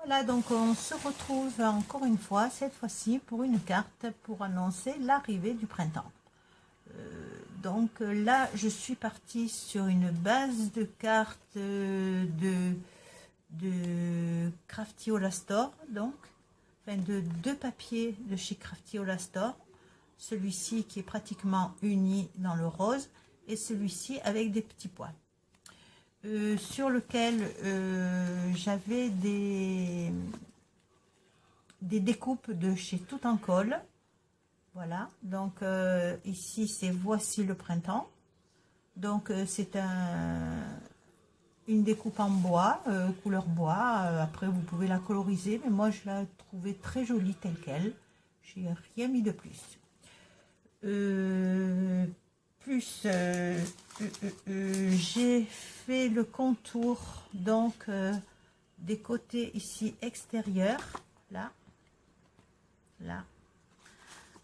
Voilà, donc on se retrouve encore une fois, cette fois-ci pour une carte pour annoncer l'arrivée du printemps. Donc là, je suis partie sur une base de cartes de Craftiola Store, donc, enfin de deux papiers de chez Craftiola Store. Celui-ci qui est pratiquement uni dans le rose et celui-ci avec des petits pois. Sur lequel j'avais des découpes de chez Tout en Colle. Voilà, donc ici c'est Voici le printemps. Donc c'est une découpe en bois, couleur bois. Après vous pouvez la coloriser, mais moi je la trouvais très jolie telle quelle. J'ai rien mis de plus. J'ai fait le contour donc des côtés ici extérieurs, là,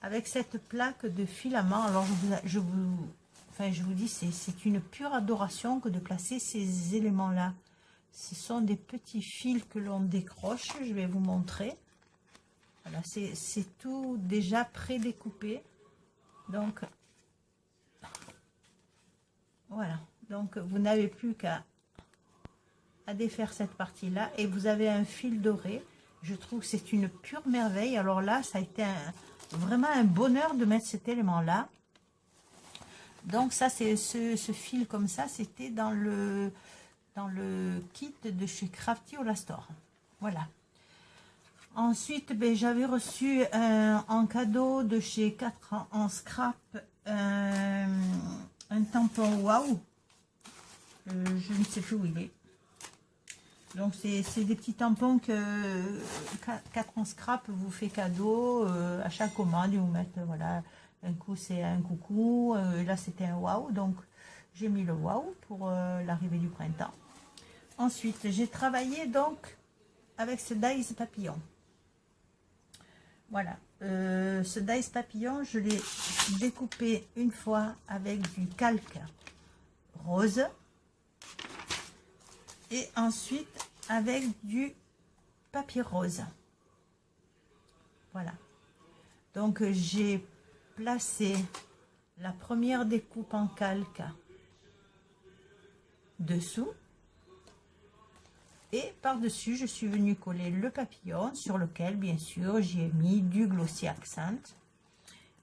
avec cette plaque de filament. Alors je vous dis, c'est une pure adoration que de placer ces éléments là. Ce sont des petits fils que l'on décroche. Je vais vous montrer. Voilà, c'est tout déjà pré-découpé. Donc voilà, donc vous n'avez plus qu'à défaire cette partie là et vous avez un fil doré. Je trouve que c'est une pure merveille. Alors là, ça a été vraiment un bonheur de mettre cet élément là. Donc ça, c'est ce fil comme ça, c'était dans le kit de chez Craftiola Store. Voilà. Ensuite, ben, j'avais reçu en cadeau de chez 4 ans en scrap un tampon Waouh. Je ne sais plus où il est. Donc c'est des petits tampons que 4 ans scrap vous fait cadeau à chaque commande. Ils vous mettent, voilà, un coup c'est un coucou, là c'était un Waouh. Donc j'ai mis le Waouh pour l'arrivée du printemps. Ensuite j'ai travaillé donc avec ce dies papillon. Voilà, ce dies papillon, je l'ai découpé une fois avec du calque rose et ensuite avec du papier rose. Voilà, donc j'ai placé la première découpe en calque dessous. Et par-dessus, je suis venue coller le papillon sur lequel, bien sûr, j'ai mis du glossy accent.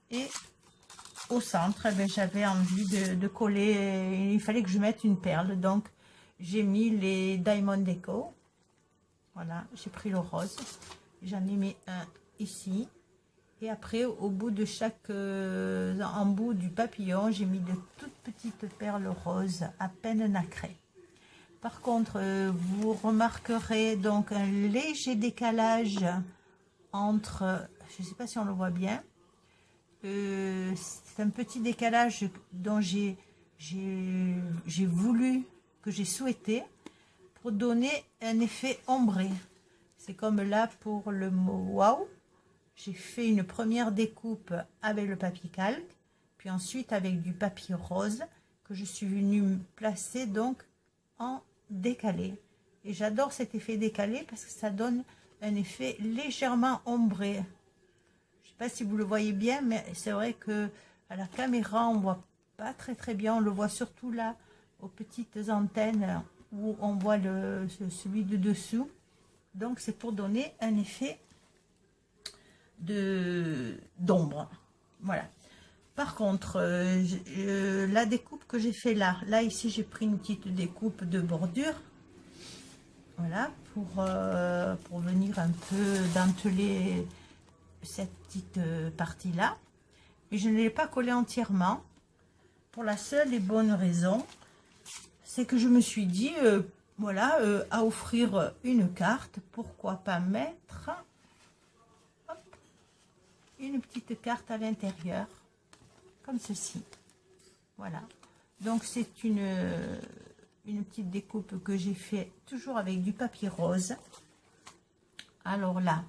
Et au centre, eh j'avais envie de coller, il fallait que je mette une perle. Donc, j'ai mis les Diamond Deco. Voilà, j'ai pris le rose. J'en ai mis un ici. Et après, au bout de chaque embout du papillon, j'ai mis de toutes petites perles roses à peine nacrées. Par contre, vous remarquerez donc un léger décalage entre, je ne sais pas si on le voit bien, c'est un petit décalage dont j'ai voulu, que j'ai souhaité, pour donner un effet ombré. C'est comme là pour le mot Waouh, j'ai fait une première découpe avec le papier calque, puis ensuite avec du papier rose que je suis venue placer donc en décalé. Et j'adore cet effet décalé parce que ça donne un effet légèrement ombré. Je sais pas si vous le voyez bien, mais c'est vrai que à la caméra on voit pas très bien. On le voit surtout là aux petites antennes où on voit celui de dessous. Donc c'est pour donner un effet d'ombre. Voilà. Par contre, la découpe que j'ai fait là ici j'ai pris une petite découpe de bordure, voilà, pour venir un peu denteler cette petite partie là, mais je ne l'ai pas collée entièrement, pour la seule et bonne raison, c'est que je me suis dit, voilà, à offrir une carte, pourquoi pas mettre hop, une petite carte à l'intérieur, comme ceci. Voilà, donc c'est une petite découpe que j'ai fait toujours avec du papier rose. Alors là,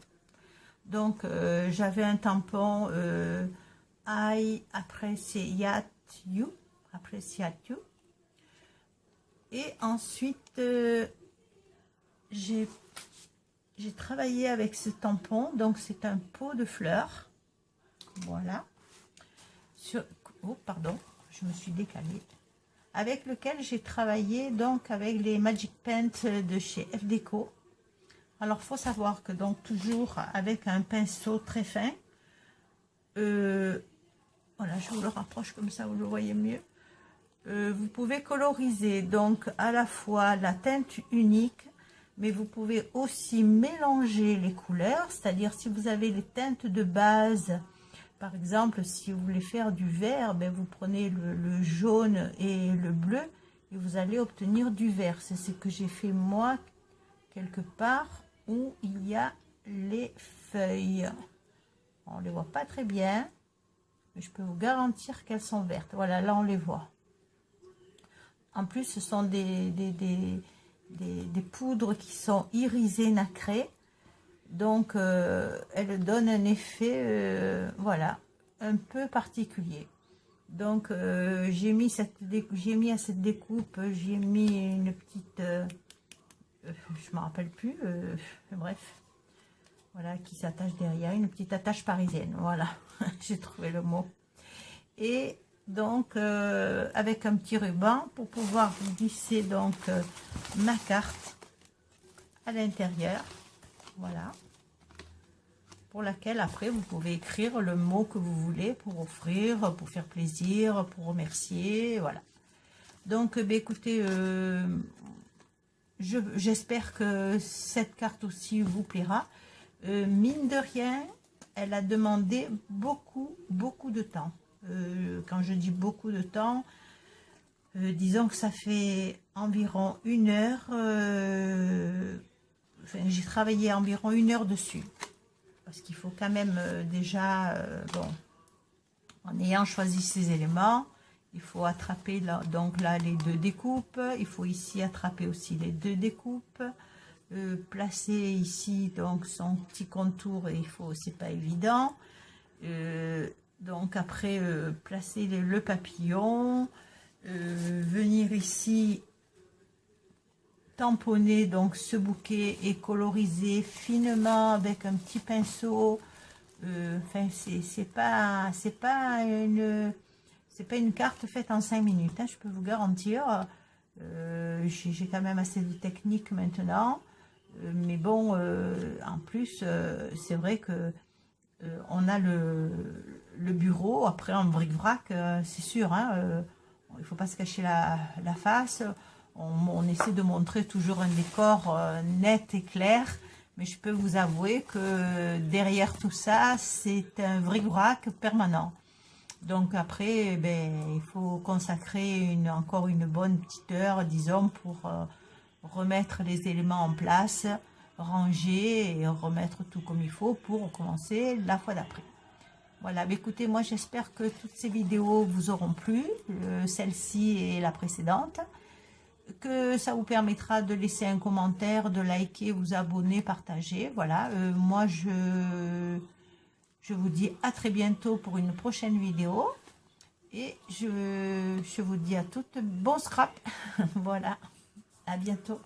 donc j'avais un tampon I appreciate you, et ensuite j'ai j'ai travaillé avec ce tampon, donc c'est un pot de fleurs, voilà, oh pardon, je me suis décalée, avec lequel j'ai travaillé donc avec les Magic Paint de chez F Déco. Alors faut savoir que donc toujours avec un pinceau très fin, voilà, je vous le rapproche comme ça vous le voyez mieux. Vous pouvez coloriser donc à la fois la teinte unique, mais vous pouvez aussi mélanger les couleurs, c'est-à-dire si vous avez les teintes de base, par exemple si vous voulez faire du vert, ben vous prenez le jaune et le bleu et vous allez obtenir du vert. C'est ce que j'ai fait moi quelque part où il y a les feuilles. On ne les voit pas très bien, mais je peux vous garantir qu'elles sont vertes. Voilà, là on les voit. En plus, ce sont des poudres qui sont irisées nacrées. Donc, elles donnent un effet, voilà, un peu particulier. Donc, j'ai mis à cette découpe, j'ai mis une petite, je ne me rappelle plus, bref, voilà, qui s'attache derrière, une petite attache parisienne, voilà, j'ai trouvé le mot. Et donc avec un petit ruban pour pouvoir glisser donc ma carte à l'intérieur, voilà, pour laquelle après vous pouvez écrire le mot que vous voulez pour offrir, pour faire plaisir, pour remercier, voilà. Donc ben, écoutez, j'espère que cette carte aussi vous plaira. Mine de rien, elle a demandé beaucoup de temps. Quand je dis beaucoup de temps, disons que ça fait environ 1 heure, enfin, j'ai travaillé environ 1 heure dessus, parce qu'il faut quand même déjà, bon, en ayant choisi ces éléments, il faut attraper là, donc là les 2 découpes, il faut ici attraper aussi les 2 découpes, placer ici donc son petit contour, et il faut, c'est pas évident. Donc après placer le papillon, venir ici tamponner donc ce bouquet et coloriser finement avec un petit pinceau. Enfin c'est pas une carte faite en 5 minutes, hein, je peux vous garantir. J'ai quand même assez de technique maintenant, mais bon, en plus c'est vrai que on a le bureau, après en bric-brac, c'est sûr, hein, il ne faut pas se cacher la face, on essaie de montrer toujours un décor net et clair, mais je peux vous avouer que derrière tout ça, c'est un bric-brac permanent. Donc après, ben, il faut consacrer encore une bonne petite heure, disons, pour remettre les éléments en place, ranger et remettre tout comme il faut pour recommencer la fois d'après. Voilà, mais écoutez, moi j'espère que toutes ces vidéos vous auront plu, celle-ci et la précédente, que ça vous permettra de laisser un commentaire, de liker, vous abonner, partager. Voilà, moi je vous dis à très bientôt pour une prochaine vidéo et je vous dis à toutes bon scrap. Voilà, à bientôt.